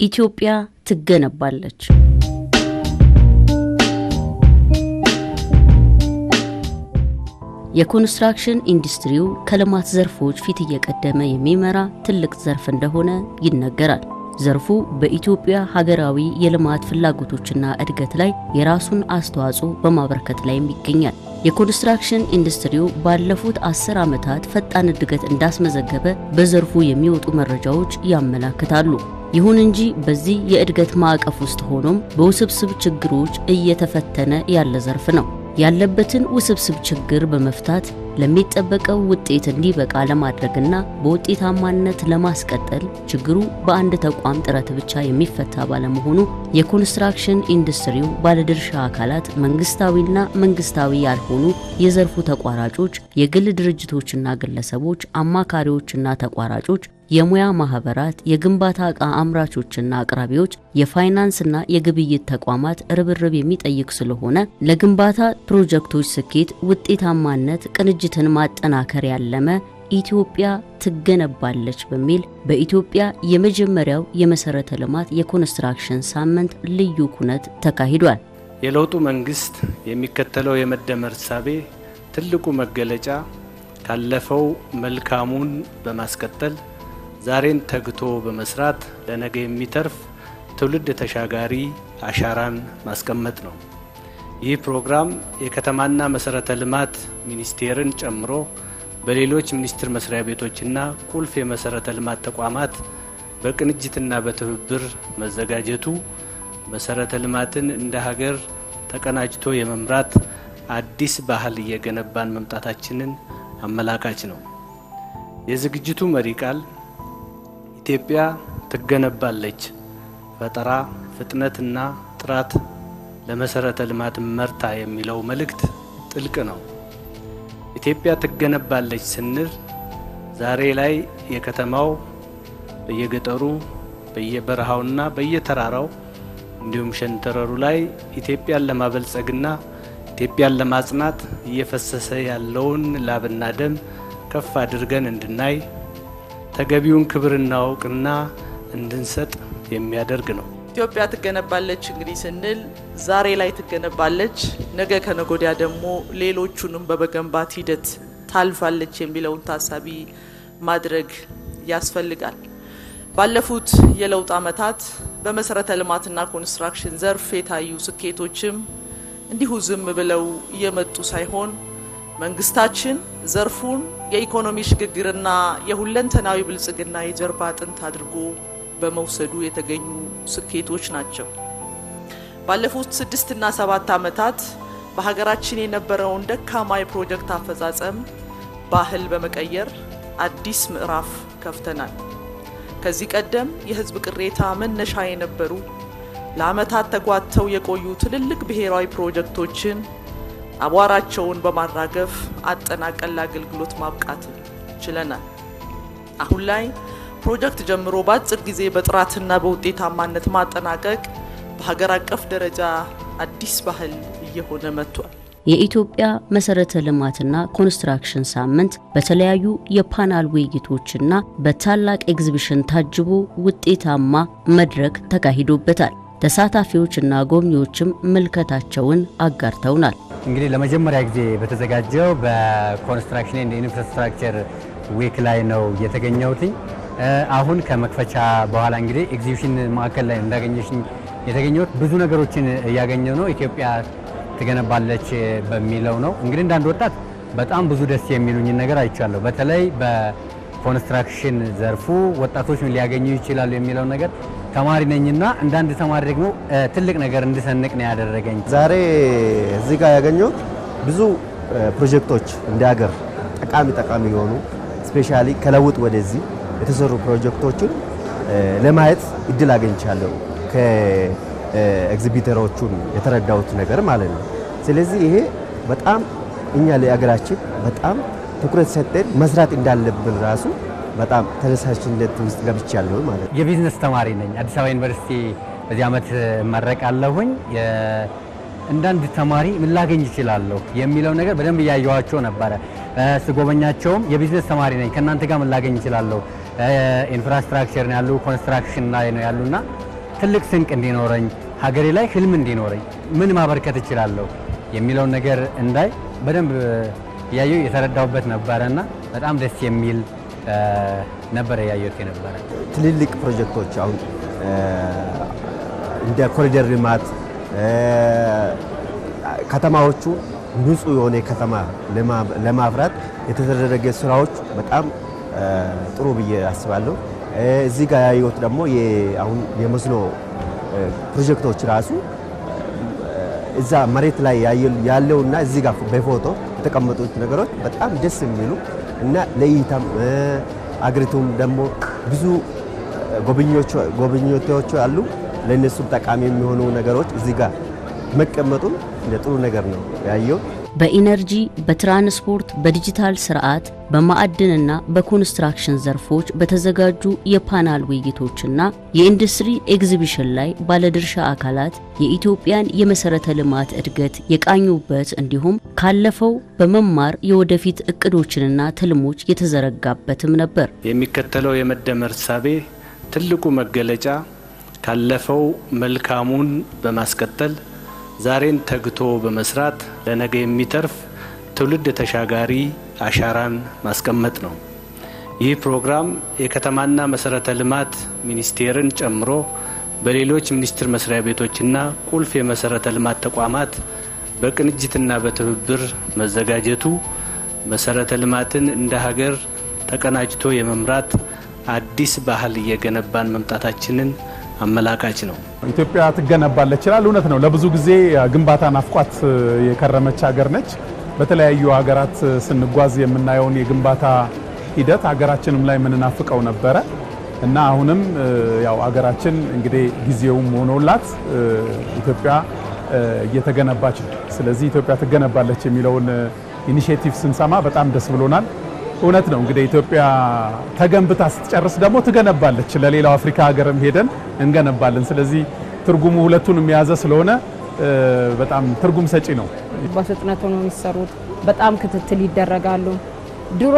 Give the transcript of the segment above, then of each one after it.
ኢትዮጵያ ትገነባለች። የኮንስትራክሽን ኢንዱስትሪው ከልማት ዘርፎች ፊት እየቀደመ የሚመራ ትልቅ ዘርፍ እንደሆነ ይነገራል። ዘርፉ በኢትዮጵያ ሀገራዊ የልማት ፍላጎቶችና እድገት ላይ የራሱን አስተዋጽኦ በማበርከት ላይ ይገኛል። የኮንስትራክሽን ኢንዱስትሪው ባለፉት 10 ዓመታት ፈጣን እድገት እንዳስመዘገበ በዘርፉ የሚወጡ መረጃዎች ያመለክታሉ። ይሁን እንጂ በዚህ የእድገት ማዕቀፍ ውስጥ ሆኖም በውስብስብ ችግሮች እየተፈተነ ያለ ዘርፍ ነው። ያለበትን ውስብስብ ችግር በመፍታት ለሚጠበቀው ውጤት እንዲበቃ ለማድረግና በውጤታማነት ለማስቀጠል ችግሩ በአንድ ተቋም ጥረት ብቻ የሚፈታ ባለመሆኑ የኮንስትራክሽን ኢንዱስትሪው ባለድርሻ አካላት፣ መንግስታዊና መንግስታዊ ያልሆኑ የዘርፉ ተቋራጮች፣ የግል ድርጅቶችና ግለሰቦች፣ አማካሪዎችና ተቋራጮች፣ የሙያ ማህበራት፣ የግንባታ ዕቃ አምራቾችና አቅራቢዎች፣ የፋይናንስና የግብይት ተቋማት ርብርብ የሚጠይቅ ስለሆነ ለግንባታ ፕሮጀክቶች ስኬት ውጤታማነት ቅንጅትን ማጠናከር ያለመ ኢትዮጵያ ትገነባለች በሚል በኢትዮጵያ የመጀመሪያው የመሰረተ ልማት የኮንስትራክሽን ሳምንት ልዩ ኩነት ተካሂዷል። የለውጡ መንግስት የሚከተለው የመደመር እሳቤ ትልቁ መገለጫ ካለፈው መልካሙን በማስቀጠል ዛሬን ተግቶ በመስራት ለነገ የሚተርፍ ትውልድ ተሻጋሪ አሻራን ማስቀመጥ ነው። ይህ ፕሮግራም የከተማና መሰረተ ልማት ሚኒስቴርን ጨምሮ በሌሎች ሚኒስቴር መስሪያ ቤቶችና ቁልፍ የመሰረተ ልማት ተቋማት በቅንጅትና በትብብር መዘጋጀቱ መሰረተ ልማትን እንደ ሀገር ተቀናጅቶ የመምራት አዲስ ባህል እየገነባን መምጣታችንን አመላካች ነው። የዝግጅቱ መሪ ቃል ኢትዮጵያ ትገነባለች፣ ፈጠራ፣ ፍጥነትና ጥራት ለመሰረተ ልማት መርታ የሚለው መልእክት ጥልቅ ነው። ኢትዮጵያ ትገነባለች ስንል ዛሬ ላይ የከተማው በየገጠሩ በየበረሃውና በየተራራው እንዲሁም ሸንተረሩ ላይ ኢትዮጵያን ለማበልጸግና ኢትዮጵያን ለማጽናት እየፈሰሰ ያለውን ላብና ደም ከፍ አድርገን እንድናይ ተገቢውን ክብርና እውቅና እንድንሰጥ የሚያደርግ ነው። ኢትዮጵያ ትገነባለች እንግዲህ ስንል ዛሬ ላይ ትገነባለች፣ ነገ ከነጎዲያ ደግሞ ሌሎቹንም በመገንባት ሂደት ታልፋለች የሚለውን ታሳቢ ማድረግ ያስፈልጋል። ባለፉት የለውጥ ዓመታት በመሰረተ ልማትና ኮንስትራክሽን ዘርፍ የታዩ ስኬቶችም እንዲሁ ዝም ብለው እየመጡ ሳይሆን መንግስታችን ዘርፉን የኢኮኖሚ ሽግግርና የሁለንተናዊ ብልጽግና የጀርባ አጥንት አድርጎ በመውሰዱ የተገኙ ስኬቶች ናቸው። ባለፉት 6 እና 7 ዓመታት በሀገራችን የነበረውን ደካማ የፕሮጀክት አፈጻጸም ባህል በመቀየር አዲስ ምዕራፍ ከፍተናል። ከዚህ ቀደም የህዝብ ቅሬታ መነሻ የነበሩ ለዓመታት ተጓተው የቆዩ ትልልቅ ብሔራዊ ፕሮጀክቶችን አቧራቸውን በማራገፍ አጠናቀል አገልግሎት ማብቃት ችለናል። አሁን ላይ ፕሮጀክት ጀምሮ በአጭር ጊዜ በጥራትና በውጤታማነት ማጠናቀቅ በሀገር አቀፍ ደረጃ አዲስ ባህል እየሆነ መጥቷል። የኢትዮጵያ መሰረተ ልማትና ኮንስትራክሽን ሳምንት በተለያዩ የፓናል ውይይቶችና በታላቅ ኤግዚቢሽን ታጅቦ ውጤታማ መድረክ ተካሂዶበታል። ተሳታፊዎችና ጎብኚዎችም ምልከታቸውን አጋርተውናል። እንግዲህ ለመጀመሪያ ጊዜ በተዘጋጀው በኮንስትራክሽን ኤንድ ኢንፍራስትራክቸር ዊክ ላይ ነው የተገኘሁት። አሁን ከመክፈቻ በኋላ እንግዲህ ኤግዚቢሽን ማዕከል ላይ እንዳገኘሽኝ የተገኘሁት ብዙ ነገሮችን እያገኘው ነው። ኢትዮጵያ ትገነባለች በሚለው ነው። እንግዲህ እንዳንድ ወጣት በጣም ብዙ ደስ የሚሉኝ ነገር አይቻለሁ። በተለይ በኮንስትራክሽን ዘርፉ ወጣቶች ምን ሊያገኙ ይችላሉ የሚለው ነገር ተማሪ ነኝና እንዳንድ ተማሪ ደግሞ ትልቅ ነገር እንድሰንቅ ነው ያደረገኝ። ዛሬ እዚህ ጋር ያገኘሁት ብዙ ፕሮጀክቶች እንደ ሀገር ጠቃሚ የሆኑ ስፔሻሊ ከለውጥ ወደዚህ የተሰሩ ፕሮጀክቶችን ለማየት እድል አግኝቻለሁ። ከኤግዚቢተሮቹን የተረዳሁት ነገር ማለት ነው። ስለዚህ ይሄ በጣም እኛ ለሀገራችን በጣም ትኩረት ሰጥተን መስራት እንዳለብን ራሱ በጣም ተነሳሽነት ውስጥ ገብቻለሁ ማለት ነው። የቢዝነስ ተማሪ ነኝ። አዲስ አበባ ዩኒቨርሲቲ በዚህ ዓመት እመረቃለሁኝ። እንዳንድ ተማሪ ምን ላገኝ ይችላለሁ የሚለው ነገር በደንብ እያየኋቸው ነበረ። ስጎበኛቸውም የቢዝነስ ተማሪ ነኝ ከእናንተ ጋር ምን ላገኝ ይችላለሁ፣ ኢንፍራስትራክቸር ነው ያሉ፣ ኮንስትራክሽን ላይ ነው ያሉና ትልቅ ስንቅ እንዲኖረኝ ሀገሬ ላይ ህልም እንዲኖረኝ ምን ማበርከት እችላለሁ የሚለውን ነገር እንዳይ በደንብ ያየው የተረዳውበት ነበርና በጣም ደስ የሚል ነበር ያየው የነበረ። ትልልቅ ፕሮጀክቶች አሁን እንደ ኮሪደር ልማት ከተማዎቹ ንጹህ የሆነ ከተማ ለማፍራት የተደረገ ስራዎች በጣም ጥሩ ብዬ አስባለሁ። እዚህ ጋር ያየሁት ደግሞ አሁን የመስኖ ፕሮጀክቶች ራሱ እዛ መሬት ላይ ያለውና እዚህ ጋር በፎቶ የተቀመጡት ነገሮች በጣም ደስ የሚሉ እና ለእይታም አገሪቱም ደግሞ ብዙ ጎብኚዎች አሉ። ለእነሱም ጠቃሚ የሚሆኑ ነገሮች እዚህ ጋር መቀመጡ ጥሩ ነገር ነው ያየው። በኢነርጂ፣ በትራንስፖርት፣ በዲጂታል ስርዓት፣ በማዕድንና በኮንስትራክሽን ዘርፎች በተዘጋጁ የፓናል ውይይቶችና የኢንዱስትሪ ኤግዚቢሽን ላይ ባለድርሻ አካላት የኢትዮጵያን የመሰረተ ልማት እድገት የቃኙበት እንዲሁም ካለፈው በመማር የወደፊት እቅዶችንና ትልሞች የተዘረጋበትም ነበር። የሚከተለው የመደመር እሳቤ ትልቁ መገለጫ ካለፈው መልካሙን በማስቀጠል ዛሬን ተግቶ በመስራት ለነገ የሚተርፍ ትውልድ ተሻጋሪ አሻራን ማስቀመጥ ነው። ይህ ፕሮግራም የከተማና መሰረተ ልማት ሚኒስቴርን ጨምሮ በሌሎች ሚኒስቴር መስሪያ ቤቶችና ቁልፍ የመሰረተ ልማት ተቋማት በቅንጅትና በትብብር መዘጋጀቱ መሰረተ ልማትን እንደ ሀገር ተቀናጅቶ የመምራት አዲስ ባህል እየገነባን መምጣታችንን አመላካች ነው። ኢትዮጵያ ትገነባለች ይላል። እውነት ነው። ለብዙ ጊዜ ግንባታ ናፍቋት የከረመች ሀገር ነች። በተለያዩ ሀገራት ስንጓዝ የምናየውን የግንባታ ሂደት ሀገራችንም ላይ የምንናፍቀው ነበረ እና አሁንም ያው ሀገራችን እንግዲህ ጊዜውም ሆኖላት ኢትዮጵያ እየተገነባች ነው። ስለዚህ ኢትዮጵያ ትገነባለች የሚለውን ኢኒሼቲቭ ስንሰማ በጣም ደስ ብሎናል። እውነት ነው። እንግዲህ ኢትዮጵያ ተገንብታ ስትጨርስ ደግሞ ትገነባለች። ለሌላው አፍሪካ ሀገርም ሄደን እንገነባለን። ስለዚህ ትርጉሙ ሁለቱንም የያዘ ስለሆነ በጣም ትርጉም ሰጪ ነው። በፍጥነት ነው የሚሰሩት። በጣም ክትትል ይደረጋሉ። ድሮ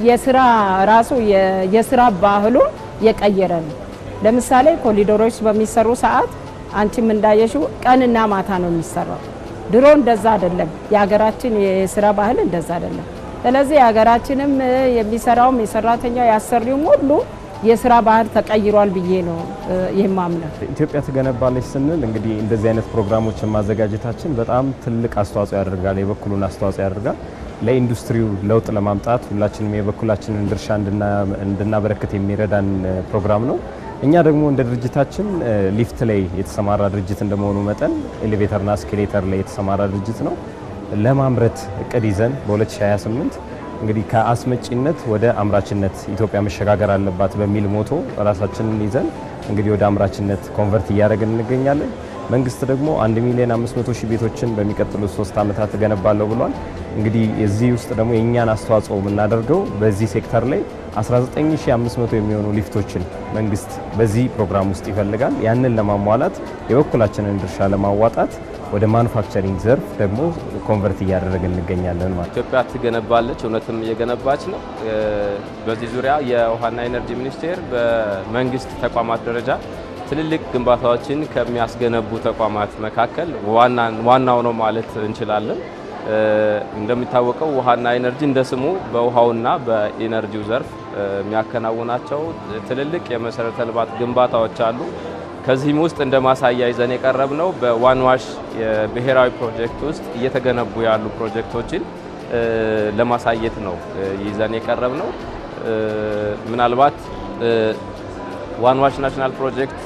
የስራ ራሱ የስራ ባህሉን የቀየረ ነው። ለምሳሌ ኮሪዶሮች በሚሰሩ ሰዓት አንቺም እንዳየሽው ቀንና ማታ ነው የሚሰራው። ድሮ እንደዛ አይደለም። የሀገራችን የስራ ባህል እንደዛ አይደለም። ስለዚህ ሀገራችንም የሚሰራውም የሰራተኛው ያሰሪውም ሁሉ የስራ ባህል ተቀይሯል ብዬ ነው የማምነው። ኢትዮጵያ ትገነባለች ስንል እንግዲህ እንደዚህ አይነት ፕሮግራሞችን ማዘጋጀታችን በጣም ትልቅ አስተዋጽኦ ያደርጋል፣ የበኩሉን አስተዋጽኦ ያደርጋል። ለኢንዱስትሪው ለውጥ ለማምጣት ሁላችንም የበኩላችንን ድርሻ እንድናበረክት የሚረዳን ፕሮግራም ነው። እኛ ደግሞ እንደ ድርጅታችን ሊፍት ላይ የተሰማራ ድርጅት እንደመሆኑ መጠን ኤሌቬተርና እስኬሌተር ላይ የተሰማራ ድርጅት ነው። ለማምረት እቅድ ይዘን በ2028 እንግዲህ ከአስመጪነት ወደ አምራችነት ኢትዮጵያ መሸጋገር አለባት በሚል ሞቶ ራሳችንን ይዘን እንግዲህ ወደ አምራችነት ኮንቨርት እያደረግን እንገኛለን። መንግስት ደግሞ 1,500,000 ቤቶችን በሚቀጥሉት 3 ዓመታት እገነባለሁ ብሏል። እንግዲህ እዚህ ውስጥ ደግሞ የእኛን አስተዋጽኦ የምናደርገው በዚህ ሴክተር ላይ 19500 የሚሆኑ ሊፍቶችን መንግስት በዚህ ፕሮግራም ውስጥ ይፈልጋል። ያንን ለማሟላት የበኩላችንን ድርሻ ለማዋጣት ወደ ማኑፋክቸሪንግ ዘርፍ ደግሞ ኮንቨርት እያደረግን እንገኛለን ማለት። ኢትዮጵያ ትገነባለች፣ እውነትም እየገነባች ነው። በዚህ ዙሪያ የውሃና ኢነርጂ ሚኒስቴር በመንግስት ተቋማት ደረጃ ትልልቅ ግንባታዎችን ከሚያስገነቡ ተቋማት መካከል ዋናው ነው ማለት እንችላለን። እንደሚታወቀው ውሃና ኢነርጂ እንደ ስሙ በውሃውና በኢነርጂው ዘርፍ የሚያከናውናቸው ትልልቅ የመሰረተ ልማት ግንባታዎች አሉ። ከዚህም ውስጥ እንደ ማሳያ ይዘን የቀረብነው በዋን ዋሽ የብሔራዊ ፕሮጀክት ውስጥ እየተገነቡ ያሉ ፕሮጀክቶችን ለማሳየት ነው ይዘን የቀረብነው። ምናልባት ዋን ዋሽ ናሽናል ፕሮጀክት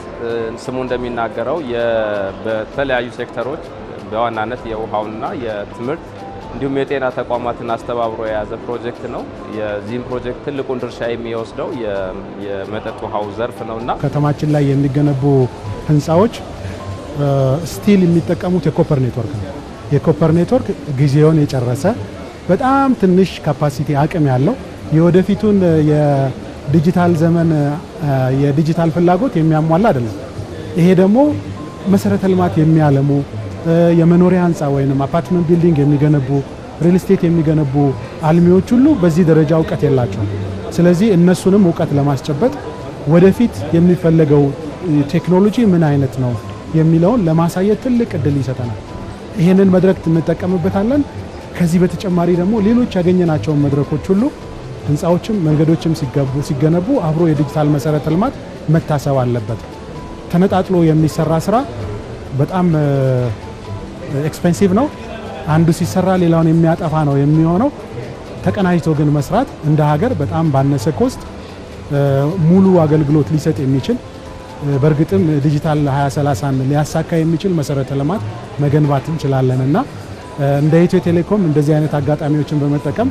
ስሙ እንደሚናገረው በተለያዩ ሴክተሮች በዋናነት የውሃውና የትምህርት እንዲሁም የጤና ተቋማትን አስተባብሮ የያዘ ፕሮጀክት ነው። የዚህም ፕሮጀክት ትልቁን ድርሻ የሚወስደው የመጠጥ ውሃው ዘርፍ ነውና ከተማችን ላይ የሚገነቡ ህንፃዎች ስቲል የሚጠቀሙት የኮፐር ኔትወርክ ነው። የኮፐር ኔትወርክ ጊዜውን የጨረሰ በጣም ትንሽ ካፓሲቲ አቅም ያለው የወደፊቱን የዲጂታል ዘመን የዲጂታል ፍላጎት የሚያሟላ አይደለም። ይሄ ደግሞ መሰረተ ልማት የሚያለሙ የመኖሪያ ህንፃ ወይንም አፓርትመንት ቢልዲንግ የሚገነቡ ሪል ስቴት የሚገነቡ አልሚዎች ሁሉ በዚህ ደረጃ እውቀት የላቸውም። ስለዚህ እነሱንም እውቀት ለማስጨበጥ ወደፊት የሚፈለገው ቴክኖሎጂ ምን አይነት ነው የሚለውን ለማሳየት ትልቅ እድል ይሰጠናል። ይሄንን መድረክ እንጠቀምበታለን። ከዚህ በተጨማሪ ደግሞ ሌሎች ያገኘናቸውን መድረኮች ሁሉ ህንፃዎችም መንገዶችም ሲገነቡ አብሮ የዲጂታል መሰረተ ልማት መታሰብ አለበት። ተነጣጥሎ የሚሰራ ስራ በጣም ኤክስፔንሲቭ ነው። አንዱ ሲሰራ ሌላውን የሚያጠፋ ነው የሚሆነው። ተቀናጅቶ ግን መስራት እንደ ሀገር በጣም ባነሰ ኮስት ሙሉ አገልግሎት ሊሰጥ የሚችል በእርግጥም ዲጂታል 2030 ሊያሳካ የሚችል መሰረተ ልማት መገንባት እንችላለንና እንደ ኢትዮ ቴሌኮም እንደዚህ አይነት አጋጣሚዎችን በመጠቀም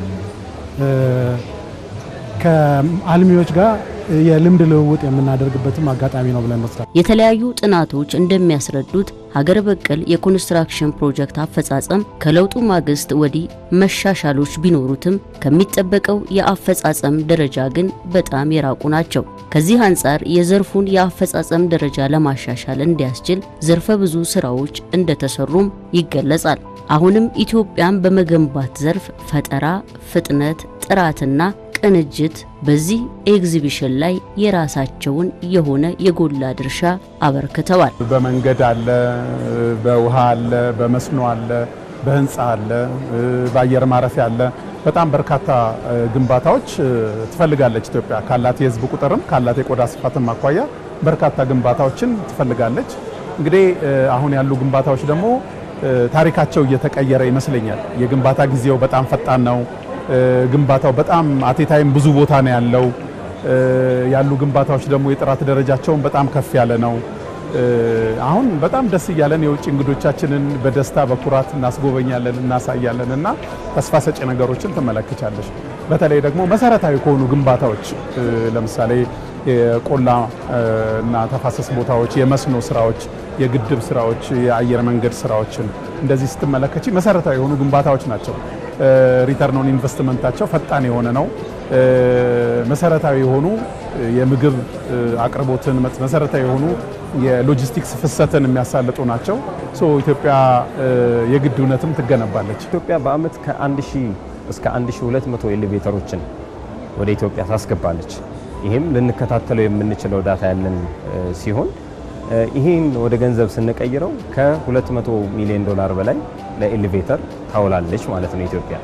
ከአልሚዎች ጋር የልምድ ልውውጥ የምናደርግበትም አጋጣሚ ነው ብለን እንወስዳለን። የተለያዩ ጥናቶች እንደሚያስረዱት ሀገር በቀል የኮንስትራክሽን ፕሮጀክት አፈጻጸም ከለውጡ ማግስት ወዲህ መሻሻሎች ቢኖሩትም ከሚጠበቀው የአፈጻጸም ደረጃ ግን በጣም የራቁ ናቸው። ከዚህ አንጻር የዘርፉን የአፈጻጸም ደረጃ ለማሻሻል እንዲያስችል ዘርፈ ብዙ ስራዎች እንደተሰሩም ይገለጻል። አሁንም ኢትዮጵያን በመገንባት ዘርፍ ፈጠራ፣ ፍጥነት፣ ጥራትና ቅንጅት በዚህ ኤግዚቢሽን ላይ የራሳቸውን የሆነ የጎላ ድርሻ አበርክተዋል። በመንገድ አለ፣ በውሃ አለ፣ በመስኖ አለ፣ በህንፃ አለ፣ በአየር ማረፊያ አለ። በጣም በርካታ ግንባታዎች ትፈልጋለች ኢትዮጵያ ካላት የህዝብ ቁጥርም ካላት የቆዳ ስፋትም አኳያ በርካታ ግንባታዎችን ትፈልጋለች። እንግዲህ አሁን ያሉ ግንባታዎች ደግሞ ታሪካቸው እየተቀየረ ይመስለኛል። የግንባታ ጊዜው በጣም ፈጣን ነው። ግንባታው በጣም አቴታይም ብዙ ቦታ ነው ያለው። ያሉ ግንባታዎች ደግሞ የጥራት ደረጃቸውን በጣም ከፍ ያለ ነው። አሁን በጣም ደስ እያለን የውጭ እንግዶቻችንን በደስታ በኩራት እናስጎበኛለን፣ እናሳያለን እና ተስፋ ሰጪ ነገሮችን ትመለከቻለሽ። በተለይ ደግሞ መሰረታዊ ከሆኑ ግንባታዎች ለምሳሌ የቆላ እና ተፋሰስ ቦታዎች፣ የመስኖ ስራዎች፣ የግድብ ስራዎች፣ የአየር መንገድ ስራዎችን እንደዚህ ስትመለከቺ መሰረታዊ የሆኑ ግንባታዎች ናቸው። ሪተርን ኦን ኢንቨስትመንታቸው ፈጣን የሆነ ነው። መሰረታዊ የሆኑ የምግብ አቅርቦትን መሰረታዊ የሆኑ የሎጂስቲክስ ፍሰትን የሚያሳልጡ ናቸው። ኢትዮጵያ የግድ እውነትም ትገነባለች። ኢትዮጵያ በአመት ከ1000 እስከ 1200 ኤሌቬተሮችን ወደ ኢትዮጵያ ታስገባለች። ይህም ልንከታተለው የምንችለው ዳታ ያለን ሲሆን ይህን ወደ ገንዘብ ስንቀይረው ከ200 ሚሊዮን ዶላር በላይ ለኤሌቬተር ታውላለች ማለት ነው ኢትዮጵያ።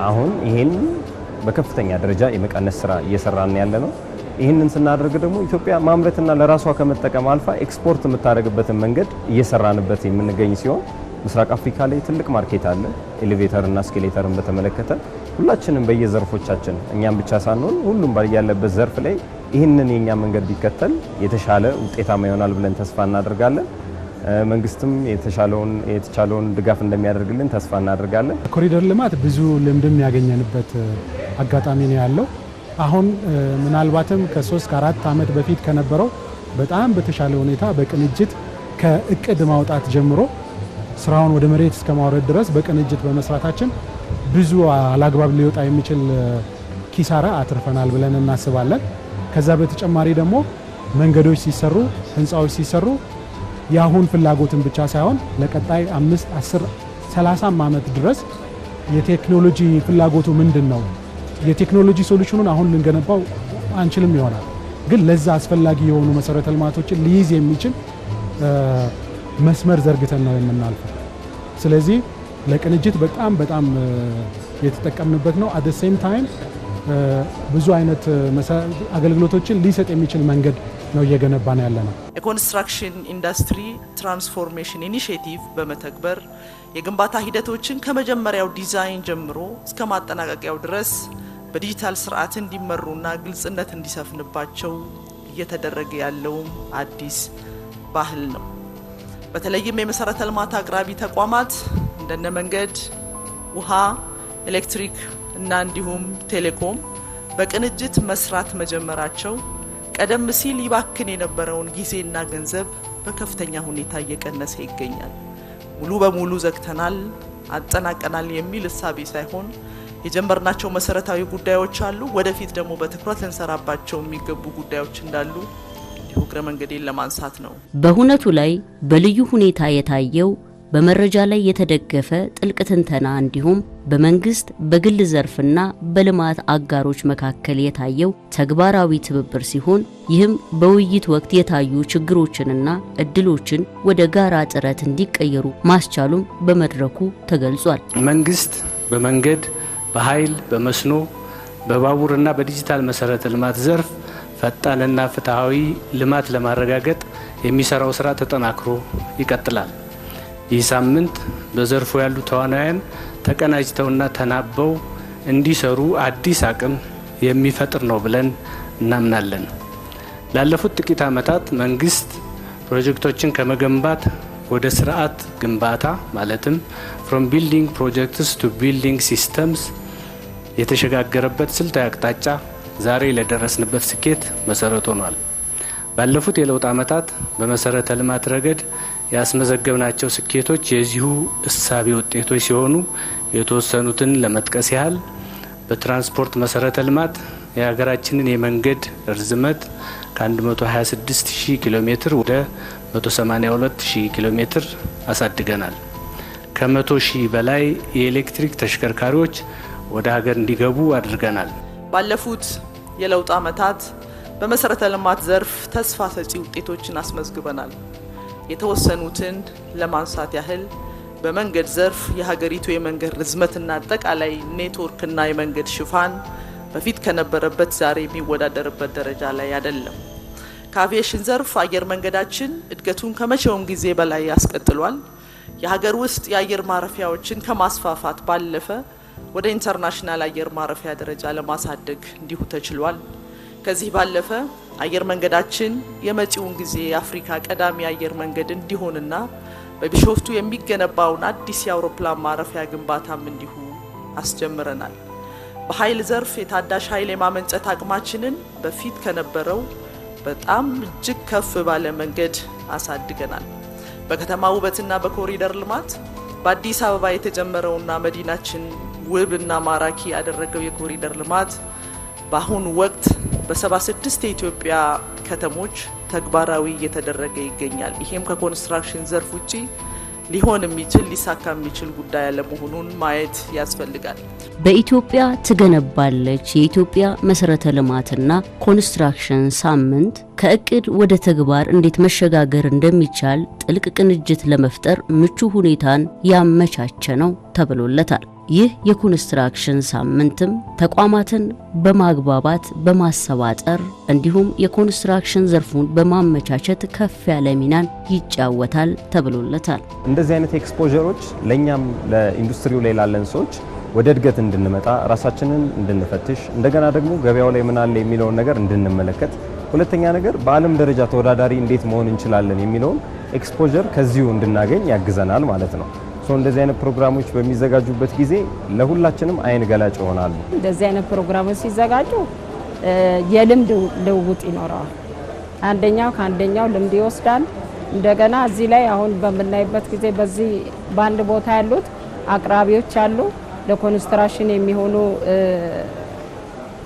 አሁን ይህን በከፍተኛ ደረጃ የመቀነስ ስራ እየሰራን ያለ ነው። ይህንን ስናደርግ ደግሞ ኢትዮጵያ ማምረትና ለራሷ ከመጠቀም አልፋ ኤክስፖርት የምታደርግበትን መንገድ እየሰራንበት የምንገኝ ሲሆን ምስራቅ አፍሪካ ላይ ትልቅ ማርኬት አለ። ኤሌቬተርና ስኬሌተርን በተመለከተ ሁላችንም በየዘርፎቻችን እኛም ብቻ ሳንሆን ሁሉም ያለበት ዘርፍ ላይ ይህንን የኛ መንገድ ቢከተል የተሻለ ውጤታማ ይሆናል ብለን ተስፋ እናደርጋለን። መንግስትም የተቻለውን ድጋፍ እንደሚያደርግልን ተስፋ እናደርጋለን። ኮሪደር ልማት ብዙ ልምድም ያገኘንበት አጋጣሚ ነው ያለው። አሁን ምናልባትም ከ3 ከ4 ዓመት በፊት ከነበረው በጣም በተሻለ ሁኔታ በቅንጅት ከእቅድ ማውጣት ጀምሮ ስራውን ወደ መሬት እስከ ማውረድ ድረስ በቅንጅት በመስራታችን ብዙ አላግባብ ሊወጣ የሚችል ኪሳራ አትርፈናል ብለን እናስባለን። ከዛ በተጨማሪ ደግሞ መንገዶች ሲሰሩ፣ ህንፃዎች ሲሰሩ የአሁን ፍላጎትን ብቻ ሳይሆን ለቀጣይ 5፣ 10፣ 30 ዓመት ድረስ የቴክኖሎጂ ፍላጎቱ ምንድን ነው? የቴክኖሎጂ ሶሉሽኑን አሁን ልንገነባው አንችልም ይሆናል፣ ግን ለዛ አስፈላጊ የሆኑ መሰረተ ልማቶችን ሊይዝ የሚችል መስመር ዘርግተን ነው የምናልፈው። ስለዚህ ለቅንጅት በጣም የተጠቀምንበት ነው። አት ዘ ሴም ታይም ብዙ አይነት አገልግሎቶችን ሊሰጥ የሚችል መንገድ ነው እየገነባን ያለ ነው። የኮንስትራክሽን ኢንዱስትሪ ትራንስፎርሜሽን ኢኒሺየቲቭ በመተግበር የግንባታ ሂደቶችን ከመጀመሪያው ዲዛይን ጀምሮ እስከ ማጠናቀቂያው ድረስ በዲጂታል ስርዓት እንዲመሩና ግልጽነት እንዲሰፍንባቸው እየተደረገ ያለውም አዲስ ባህል ነው። በተለይም የመሰረተ ልማት አቅራቢ ተቋማት እንደነ መንገድ፣ ውሃ፣ ኤሌክትሪክ እና እንዲሁም ቴሌኮም በቅንጅት መስራት መጀመራቸው ቀደም ሲል ይባክን የነበረውን ጊዜና ገንዘብ በከፍተኛ ሁኔታ እየቀነሰ ይገኛል። ሙሉ በሙሉ ዘግተናል፣ አጠናቀናል የሚል እሳቤ ሳይሆን የጀመርናቸው መሰረታዊ ጉዳዮች አሉ። ወደፊት ደግሞ በትኩረት ልንሰራባቸው የሚገቡ ጉዳዮች እንዳሉ እንዲሁ እግረ መንገዴን ለማንሳት ነው። በሁነቱ ላይ በልዩ ሁኔታ የታየው በመረጃ ላይ የተደገፈ ጥልቅ ትንተና እንዲሁም በመንግስት በግል ዘርፍና በልማት አጋሮች መካከል የታየው ተግባራዊ ትብብር ሲሆን ይህም በውይይት ወቅት የታዩ ችግሮችንና እድሎችን ወደ ጋራ ጥረት እንዲቀየሩ ማስቻሉም በመድረኩ ተገልጿል። መንግስት በመንገድ፣ በኃይል፣ በመስኖ፣ በባቡርና በዲጂታል መሰረተ ልማት ዘርፍ ፈጣንና ፍትሃዊ ልማት ለማረጋገጥ የሚሰራው ስራ ተጠናክሮ ይቀጥላል። ይህ ሳምንት በዘርፉ ያሉ ተዋናያን ተቀናጅተውና ተናበው እንዲሰሩ አዲስ አቅም የሚፈጥር ነው ብለን እናምናለን። ላለፉት ጥቂት ዓመታት መንግስት ፕሮጀክቶችን ከመገንባት ወደ ስርዓት ግንባታ ማለትም from building projects to building systems የተሸጋገረበት ስልታዊ አቅጣጫ ዛሬ ለደረስንበት ስኬት መሰረት ሆኗል። ባለፉት የለውጥ ዓመታት በመሰረተ ልማት ረገድ ያስመዘገብናቸው ስኬቶች የዚሁ እሳቤ ውጤቶች ሲሆኑ የተወሰኑትን ለመጥቀስ ያህል በትራንስፖርት መሰረተ ልማት የሀገራችንን የመንገድ ርዝመት ከ126000 ኪሎ ሜትር ወደ 182000 ኪሎ ሜትር አሳድገናል። ከ100,000 በላይ የኤሌክትሪክ ተሽከርካሪዎች ወደ ሀገር እንዲገቡ አድርገናል። ባለፉት የለውጥ ዓመታት በመሰረተ ልማት ዘርፍ ተስፋ ሰጪ ውጤቶችን አስመዝግበናል። የተወሰኑትን ለማንሳት ያህል በመንገድ ዘርፍ የሀገሪቱ የመንገድ ርዝመትና አጠቃላይ ኔትወርክና የመንገድ ሽፋን በፊት ከነበረበት ዛሬ የሚወዳደርበት ደረጃ ላይ አይደለም። ከአቪዬሽን ዘርፍ አየር መንገዳችን እድገቱን ከመቼውም ጊዜ በላይ ያስቀጥሏል። የሀገር ውስጥ የአየር ማረፊያዎችን ከማስፋፋት ባለፈ ወደ ኢንተርናሽናል አየር ማረፊያ ደረጃ ለማሳደግ እንዲሁ ተችሏል። ከዚህ ባለፈ አየር መንገዳችን የመጪውን ጊዜ የአፍሪካ ቀዳሚ አየር መንገድ እንዲሆንና በቢሾፍቱ የሚገነባውን አዲስ የአውሮፕላን ማረፊያ ግንባታም እንዲሁ አስጀምረናል። በኃይል ዘርፍ የታዳሽ ኃይል የማመንጨት አቅማችንን በፊት ከነበረው በጣም እጅግ ከፍ ባለ መንገድ አሳድገናል። በከተማ ውበትና በኮሪደር ልማት በአዲስ አበባ የተጀመረውና መዲናችን ውብና ማራኪ ያደረገው የኮሪደር ልማት በአሁኑ ወቅት በ76 የኢትዮጵያ ከተሞች ተግባራዊ እየተደረገ ይገኛል። ይሄም ከኮንስትራክሽን ዘርፍ ውጪ ሊሆን የሚችል ሊሳካ የሚችል ጉዳይ ያለመሆኑን ማየት ያስፈልጋል። በኢትዮጵያ ትገነባለች የኢትዮጵያ መሰረተ ልማትና ኮንስትራክሽን ሳምንት ከእቅድ ወደ ተግባር እንዴት መሸጋገር እንደሚቻል ጥልቅ ቅንጅት ለመፍጠር ምቹ ሁኔታን ያመቻቸ ነው ተብሎለታል። ይህ የኮንስትራክሽን ሳምንትም ተቋማትን በማግባባት በማሰባጠር እንዲሁም የኮንስትራክሽን ዘርፉን በማመቻቸት ከፍ ያለ ሚናን ይጫወታል ተብሎለታል። እንደዚህ አይነት ኤክስፖዠሮች ለኛም ለኢንዱስትሪው ላይ ላለን ሰዎች ወደ እድገት እንድንመጣ ራሳችንን እንድንፈትሽ እንደገና ደግሞ ገበያው ላይ ምን አለ የሚለውን ነገር እንድንመለከት፣ ሁለተኛ ነገር በዓለም ደረጃ ተወዳዳሪ እንዴት መሆን እንችላለን የሚለውን ኤክስፖዠር ከዚሁ እንድናገኝ ያግዘናል ማለት ነው። እንደዚህ አይነት ፕሮግራሞች በሚዘጋጁበት ጊዜ ለሁላችንም አይን ገላጭ ይሆናሉ። እንደዚህ አይነት ፕሮግራሞች ሲዘጋጁ የልምድ ልውውጥ ይኖረዋል። አንደኛው ከአንደኛው ልምድ ይወስዳል። እንደገና እዚህ ላይ አሁን በምናይበት ጊዜ በዚህ በአንድ ቦታ ያሉት አቅራቢዎች አሉ። ለኮንስትራክሽን የሚሆኑ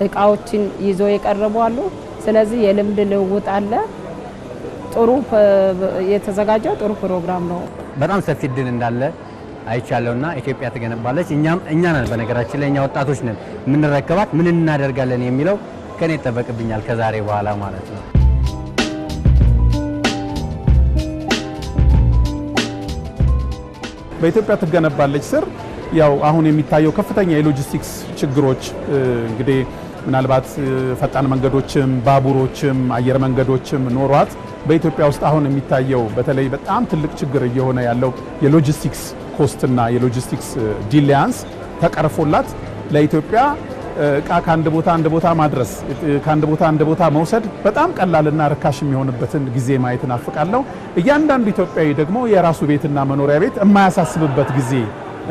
እቃዎችን ይዞ የቀርቡ አሉ። ስለዚህ የልምድ ልውውጥ አለ። ጥሩ የተዘጋጀው ጥሩ ፕሮግራም ነው። በጣም ሰፊ እድል እንዳለ አይቻለውና ኢትዮጵያ ትገነባለች። እኛ ነን በነገራችን ላይ እኛ ወጣቶች ነን የምንረከባት። ምን እናደርጋለን የሚለው ከኔ ይጠበቅብኛል ከዛሬ በኋላ ማለት ነው። በኢትዮጵያ ትገነባለች ስር ያው አሁን የሚታየው ከፍተኛ የሎጂስቲክስ ችግሮች እንግዲህ ምናልባት ፈጣን መንገዶችም ባቡሮችም አየር መንገዶችም ኖሯት በኢትዮጵያ ውስጥ አሁን የሚታየው በተለይ በጣም ትልቅ ችግር እየሆነ ያለው የሎጂስቲክስ ኮስትና የሎጂስቲክስ ዲሊያንስ ተቀርፎላት ለኢትዮጵያ እቃ ከአንድ ቦታ አንድ ቦታ ማድረስ ከአንድ ቦታ አንድ ቦታ መውሰድ በጣም ቀላልና ርካሽ የሚሆንበትን ጊዜ ማየት እናፍቃለሁ። እያንዳንዱ ኢትዮጵያዊ ደግሞ የራሱ ቤትና መኖሪያ ቤት የማያሳስብበት ጊዜ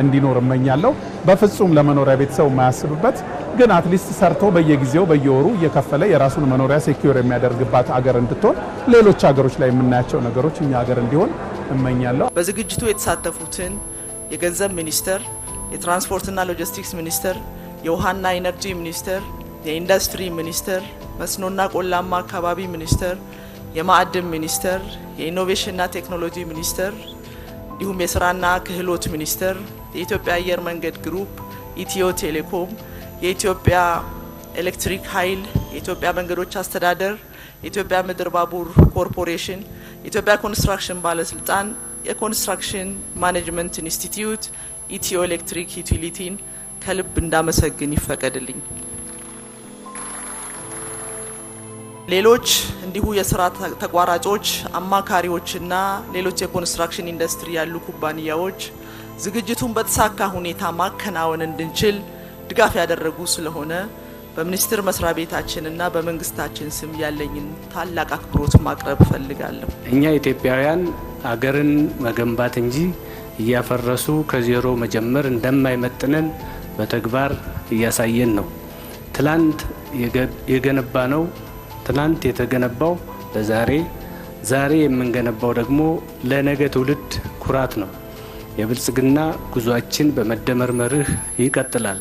እንዲኖር እመኛለሁ። በፍጹም ለመኖሪያ ቤት ሰው የማያስብበት ግን አትሊስት ሰርቶ በየጊዜው በየወሩ እየከፈለ የራሱን መኖሪያ ሴኩር የሚያደርግባት አገር እንድትሆን ሌሎች ሀገሮች ላይ የምናያቸው ነገሮች እኛ ሀገር እንዲሆን እመኛለሁ። በዝግጅቱ የተሳተፉትን የገንዘብ ሚኒስቴር፣ የትራንስፖርትና ሎጂስቲክስ ሚኒስቴር፣ የውሃና ኢነርጂ ሚኒስቴር፣ የኢንዱስትሪ ሚኒስቴር፣ መስኖና ቆላማ አካባቢ ሚኒስቴር፣ የማዕድን ሚኒስቴር፣ የኢኖቬሽንና ቴክኖሎጂ ሚኒስቴር፣ እንዲሁም የስራና ክህሎት ሚኒስቴር፣ የኢትዮጵያ አየር መንገድ ግሩፕ፣ ኢትዮ ቴሌኮም፣ የኢትዮጵያ ኤሌክትሪክ ኃይል፣ የኢትዮጵያ መንገዶች አስተዳደር፣ የኢትዮጵያ ምድር ባቡር ኮርፖሬሽን፣ የኢትዮጵያ ኮንስትራክሽን ባለስልጣን፣ የኮንስትራክሽን ማኔጅመንት ኢንስቲትዩት፣ ኢትዮ ኤሌክትሪክ ዩቲሊቲን ከልብ እንዳመሰግን ይፈቀድልኝ። ሌሎች እንዲሁ የስራ ተቋራጮች፣ አማካሪዎችና ሌሎች የኮንስትራክሽን ኢንዱስትሪ ያሉ ኩባንያዎች ዝግጅቱን በተሳካ ሁኔታ ማከናወን እንድንችል ድጋፍ ያደረጉ ስለሆነ በሚኒስቴር መስሪያ ቤታችንና በመንግስታችን ስም ያለኝን ታላቅ አክብሮት ማቅረብ እፈልጋለሁ። እኛ ኢትዮጵያውያን አገርን መገንባት እንጂ እያፈረሱ ከዜሮ መጀመር እንደማይመጥነን በተግባር እያሳየን ነው። ትላንት የተገነባው ለዛሬ፣ ዛሬ የምንገነባው ደግሞ ለነገ ትውልድ ኩራት ነው። የብልጽግና ጉዟችን በመደመር መርህ ይቀጥላል።